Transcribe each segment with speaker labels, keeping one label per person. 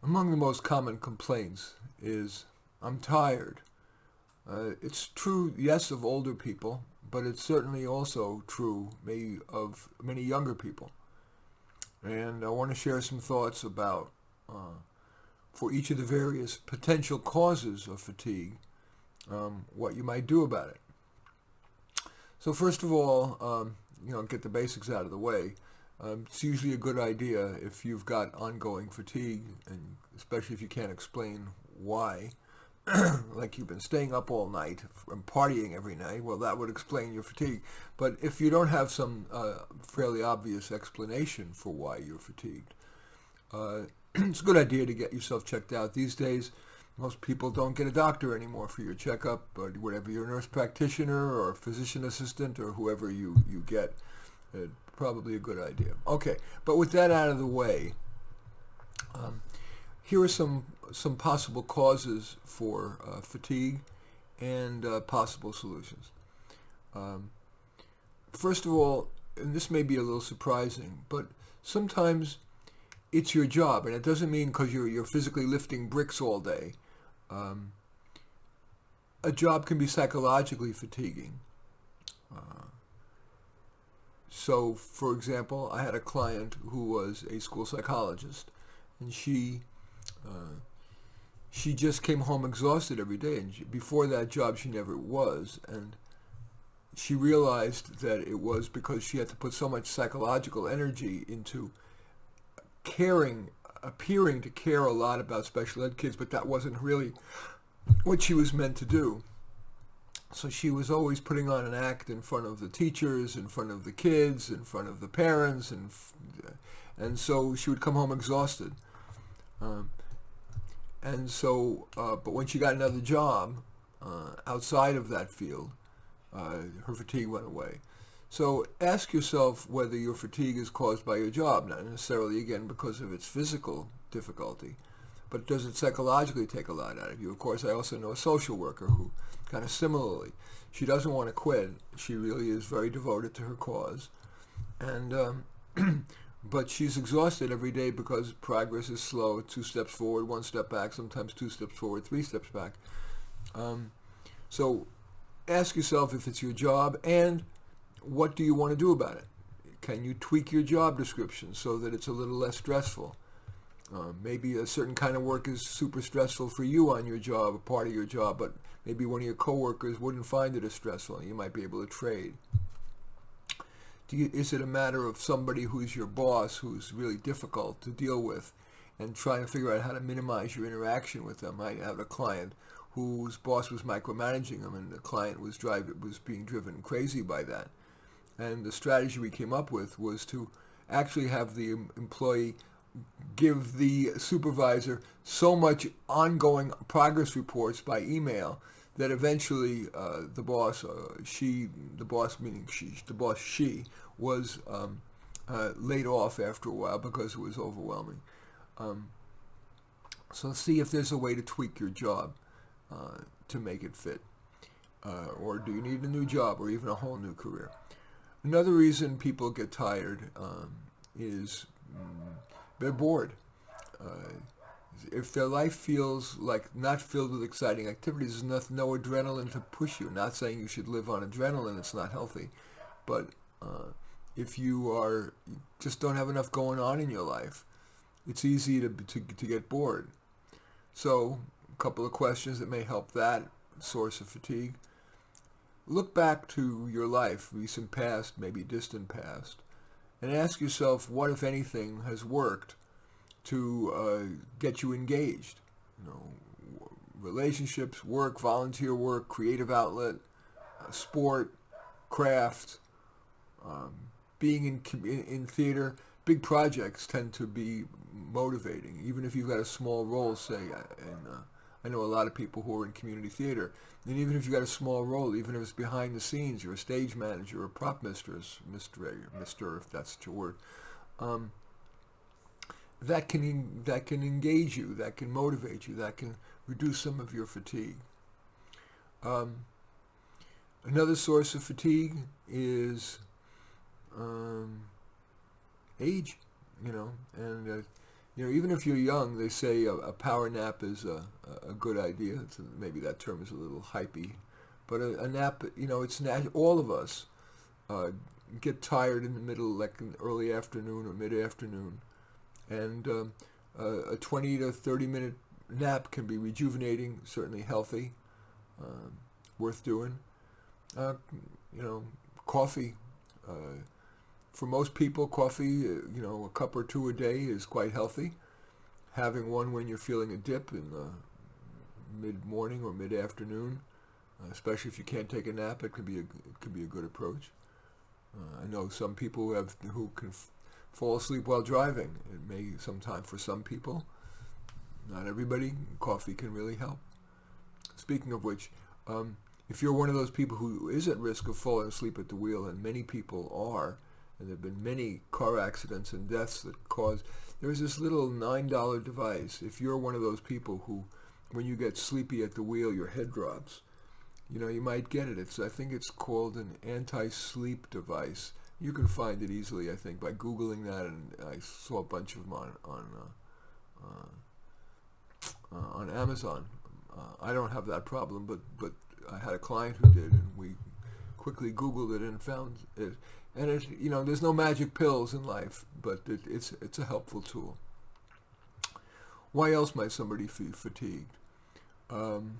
Speaker 1: Among the most common complaints is, I'm tired. It's true, yes, of older people, but it's certainly also true of many younger people. And I want to share some thoughts about, for each of the various potential causes of fatigue, what you might do about it. So first of all, get the basics out of the way. It's usually a good idea if you've got ongoing fatigue, and especially if you can't explain why, like you've been staying up all night and partying every night, well, that would explain your fatigue. But if you don't have some fairly obvious explanation for why you're fatigued, it's a good idea to get yourself checked out. These days, most people don't get a doctor anymore for your checkup, or whatever, your nurse practitioner or physician assistant or whoever you get. Probably a good idea. Okay, but with that out of the way, here are some possible causes for fatigue and possible solutions. First of all, and this may be a little surprising, but sometimes it's your job, and it doesn't mean because you're physically lifting bricks all day. A job can be psychologically fatiguing. So, for example, I had a client who was a school psychologist, and she just came home exhausted every day. And before that job, she never was. And she realized that it was because she had to put so much psychological energy into appearing to care a lot about special ed kids, but that wasn't really what she was meant to do. So she was always putting on an act in front of the teachers, in front of the kids, in front of the parents, and so she would come home exhausted. But when she got another job outside of that field, her fatigue went away. So ask yourself whether your fatigue is caused by your job, not necessarily, again, because of its physical difficulty, but does it psychologically take a lot out of you? Of course, I also know a social worker who, kind of similarly, she doesn't want to quit. She really is very devoted to her cause. And but she's exhausted every day because progress is slow, 2 steps forward, 1 step back, sometimes 2 steps forward, 3 steps back. So ask yourself if it's your job, and what do you want to do about it? Can you tweak your job description so that it's a little less stressful? Maybe a certain kind of work is super stressful for you on your job, a part of your job, but maybe one of your coworkers wouldn't find it as stressful, and you might be able to trade. Is it a matter of somebody who's your boss who's really difficult to deal with, and trying to figure out how to minimize your interaction with them? I have a client whose boss was micromanaging him, and the client was being driven crazy by that. And the strategy we came up with was to actually have the employee give the supervisor so much ongoing progress reports by email that eventually the boss was laid off after a while because it was overwhelming. So see if there's a way to tweak your job to make it fit. Or do you need a new job or even a whole new career? Another reason people get tired is they're bored. If their life feels like not filled with exciting activities, there's no adrenaline to push you. Not saying you should live on adrenaline, it's not healthy. But if you just don't have enough going on in your life, it's easy to get bored. So a couple of questions that may help that source of fatigue. Look back to your life, recent past, maybe distant past, and ask yourself what, if anything, has worked to get you engaged. Relationships, work, volunteer work, creative outlet, sport, craft, being in theater. Big projects tend to be motivating, even if you've got a small role, say, and I know a lot of people who are in community theater, and even if you've got a small role, even if it's behind the scenes, you're a stage manager or prop mistress, Mr. if that's your word, that can engage you, that can motivate you, that can reduce some of your fatigue. Another source of fatigue is age, and Even if you're young, they say a power nap is a good idea. Maybe that term is a little hypey, but a nap, all of us uh, get tired in the middle, like in early afternoon or mid-afternoon, and a 20 to 30-minute nap can be rejuvenating, certainly healthy, um, worth doing. Uh, Coffee. For most people, coffee, a cup or two a day is quite healthy. Having one when you're feeling a dip in the mid-morning or mid-afternoon, especially if you can't take a nap, it could be a good approach. I know some people who can fall asleep while driving. It may sometime for some people. Not everybody. Coffee can really help. Speaking of which, if you're one of those people who is at risk of falling asleep at the wheel, and many people are, and there have been many car accidents and deaths that cause, there's this little $9 device. If you're one of those people who, when you get sleepy at the wheel, your head drops, you might get it. I think it's called an anti-sleep device. You can find it easily, I think, by Googling that, and I saw a bunch of them on Amazon. I don't have that problem, but I had a client who did, and we quickly Googled it and found it. And there's no magic pills in life, but it's a helpful tool. Why else might somebody feel fatigued? I'm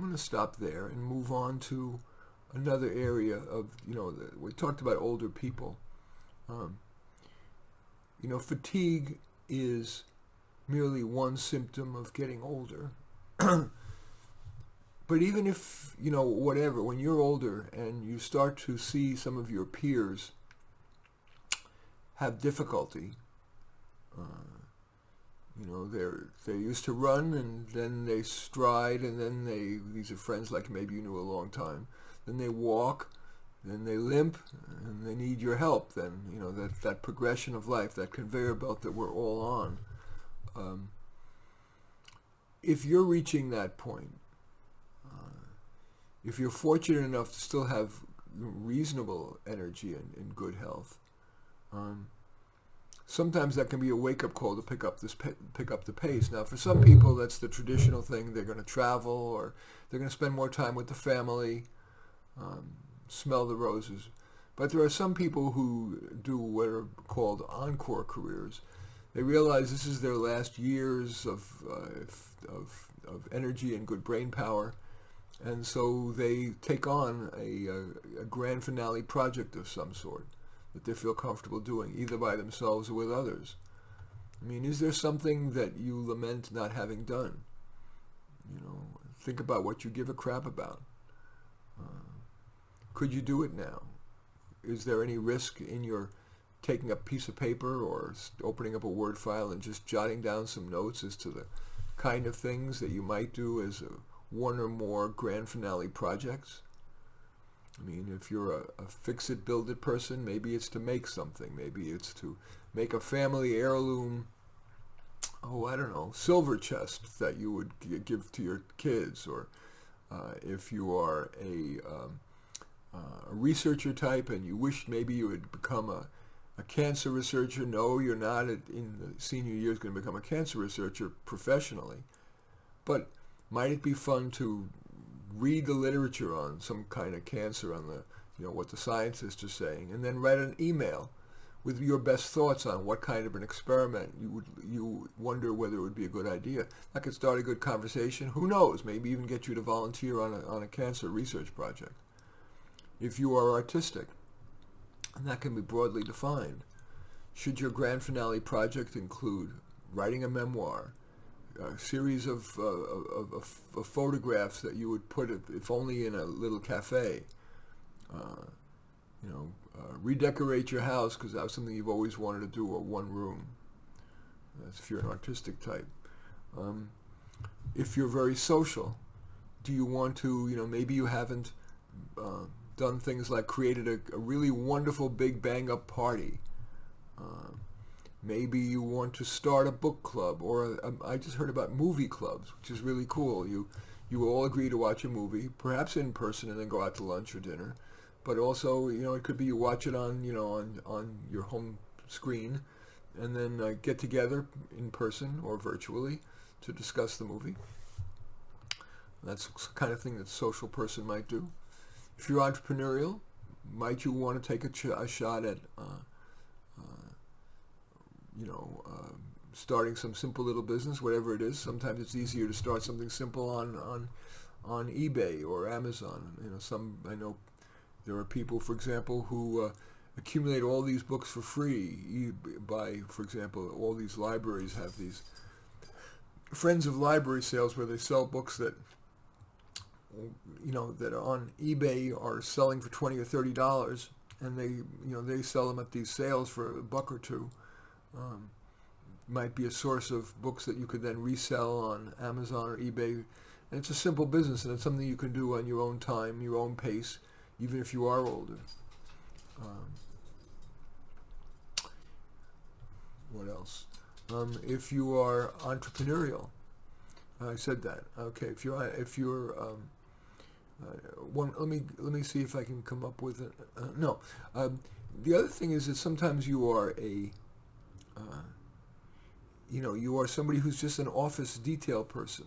Speaker 1: going to stop there and move on to another area of, we talked about older people. Fatigue is merely one symptom of getting older. But even if, whatever, when you're older and you start to see some of your peers have difficulty, they're used to run, and then they stride, and then these are friends like maybe you knew a long time, then they walk, then they limp, and they need your help. Then, that progression of life, that conveyor belt that we're all on. If you're reaching that point, if you're fortunate enough to still have reasonable energy and good health, sometimes that can be a wake-up call to pick up the pace. Now, for some people, that's the traditional thing. They're going to travel, or they're going to spend more time with the family, smell the roses. But there are some people who do what are called Encore Careers. They realize this is their last years of energy and good brain power, and so they take on a grand finale project of some sort that they feel comfortable doing, either by themselves or with others. Is there something that you lament not having done? Think about what you give a crap about. Could you do it now? Is there any risk in your taking a piece of paper or opening up a Word file and just jotting down some notes as to the kind of things that you might do as one or more grand finale projects? If you're a fix-it, build-it person, maybe it's to make something. Maybe it's to make a family heirloom, silver chest that you would give to your kids. Or if you are a researcher type and you wish maybe you had become a cancer researcher. No, you're not in the senior years going to become a cancer researcher professionally. But might it be fun to read the literature on some kind of cancer, on what the scientists are saying, and then write an email with your best thoughts on what kind of an experiment you wonder whether it would be a good idea. That could start a good conversation. Who knows? Maybe even get you to volunteer on a cancer research project. If you are artistic, and that can be broadly defined, should your grand finale project include writing a memoir, a series of photographs that you would put, if only in a little cafe, redecorate your house because that was something you've always wanted to do, or one room. That's if you're an artistic type. If you're very social, do you want to, maybe you haven't done things like created a really wonderful big bang-up party. Maybe you want to start a book club, or I just heard about movie clubs, which is really cool. You all agree to watch a movie, perhaps in person, and then go out to lunch or dinner. but also, it could be you watch it on, on your home screen, and then get together in person or virtually to discuss the movie. That's the kind of thing that a social person might do. If you're entrepreneurial, might you want to take a shot at, starting some simple little business, whatever it is. Sometimes it's easier to start something simple on eBay or Amazon. I know there are people, for example, who accumulate all these books for free. For example, all these libraries have these Friends of Library sales where they sell books that that are on eBay are selling for $20 or $30, and they sell them at these sales for $1 or $2. Might be a source of books that you could then resell on Amazon or eBay. And it's a simple business, and it's something you can do on your own time, your own pace, even if you are older. What else? If you are entrepreneurial, I said that. Okay, if you're let me see if I can come up with it. No, the other thing is that sometimes you are you are somebody who's just an office detail person.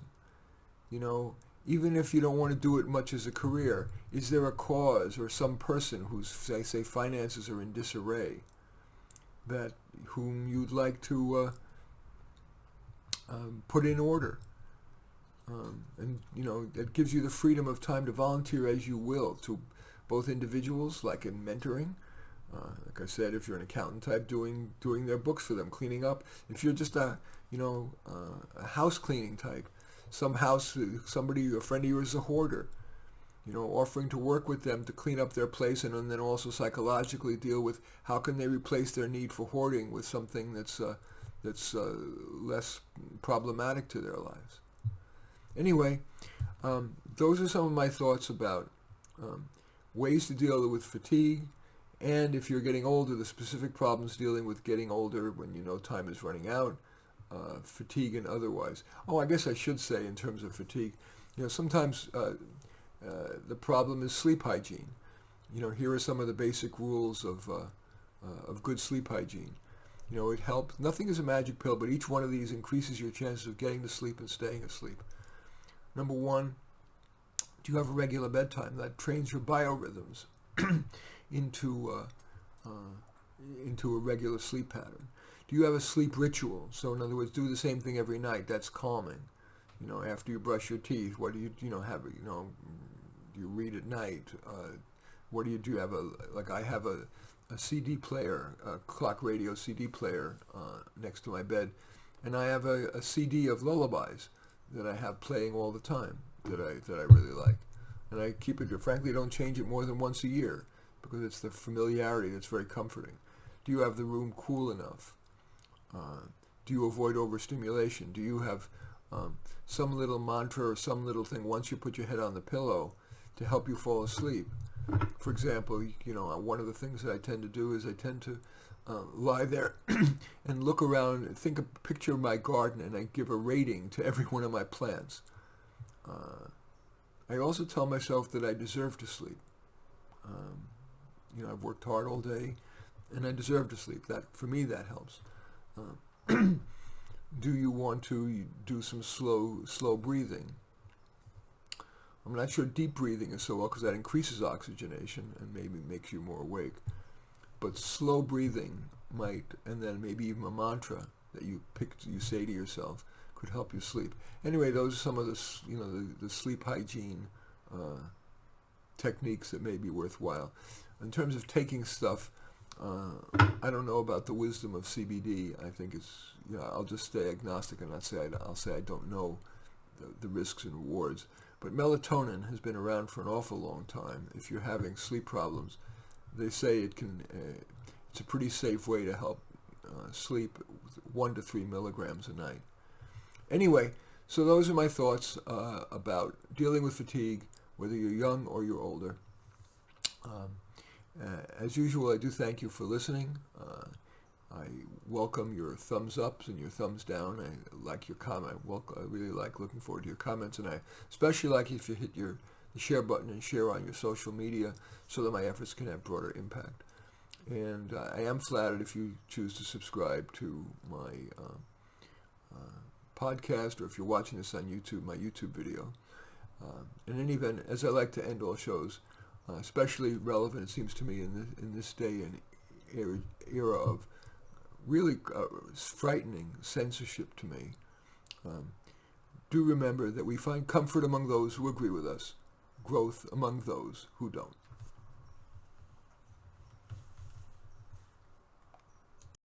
Speaker 1: Even if you don't want to do it much as a career, is there a cause or some person whose, say finances are in disarray, whom you'd like to put in order? And it gives you the freedom of time to volunteer as you will to both individuals, like in mentoring. Like I said, if you're an accountant type, doing their books for them, cleaning up. If you're just a house cleaning type, a friend of yours is a hoarder, offering to work with them to clean up their place, and then also psychologically deal with how can they replace their need for hoarding with something that's less problematic to their lives. Anyway, those are some of my thoughts about ways to deal with fatigue, and if you're getting older, the specific problems dealing with getting older when time is running out, fatigue and otherwise. Oh, I guess I should say in terms of fatigue, sometimes the problem is sleep hygiene. Here are some of the basic rules of good sleep hygiene. It helps. Nothing is a magic pill, but each one of these increases your chances of getting to sleep and staying asleep. Number one, do you have a regular bedtime? That trains your biorhythms into a regular sleep pattern. Do you have a sleep ritual? So in other words, do the same thing every night. That's calming. After you brush your teeth, what do you have? Do you read at night? What do you do? I have a CD player, a clock radio CD player next to my bed, and I have a CD of lullabies that I have playing all the time that I really like, and I keep it. Frankly, don't change it more than once a year because it's the familiarity that's very comforting. Do you have the room cool enough? Do you avoid overstimulation? Do you have some little mantra or some little thing once you put your head on the pillow to help you fall asleep? For example, one of the things that I tend to do is I tend to lie there and look around and picture my garden, and I give a rating to every one of my plants. I also tell myself that I deserve to sleep. I've worked hard all day, and I deserve to sleep. For me, that helps. Do you want to do some slow breathing? I'm not sure deep breathing is so well because that increases oxygenation and maybe makes you more awake. But slow breathing might, and then maybe even a mantra that you say to yourself could help you sleep. Anyway, those are some of the sleep hygiene techniques that may be worthwhile. In terms of taking stuff, I don't know about the wisdom of CBD. I think I'll just stay agnostic and not say I'll say I don't know the risks and rewards. But melatonin has been around for an awful long time. If you're having sleep problems, they say it's a pretty safe way to help sleep, with 1 to 3 milligrams a night. Anyway, so those are my thoughts about dealing with fatigue, whether you're young or you're older. As usual, I do thank you for listening. I welcome your thumbs ups and your thumbs down. I like your comment. I really like looking forward to your comments, and I especially like if you hit your the share button and share on your social media so that my efforts can have broader impact. And I am flattered if you choose to subscribe to my podcast, or if you're watching this on YouTube, my YouTube video. In any event, as I like to end all shows, especially relevant, it seems to me, in this day and era of really frightening censorship to me, do remember that we find comfort among those who agree with us, growth among those who don't.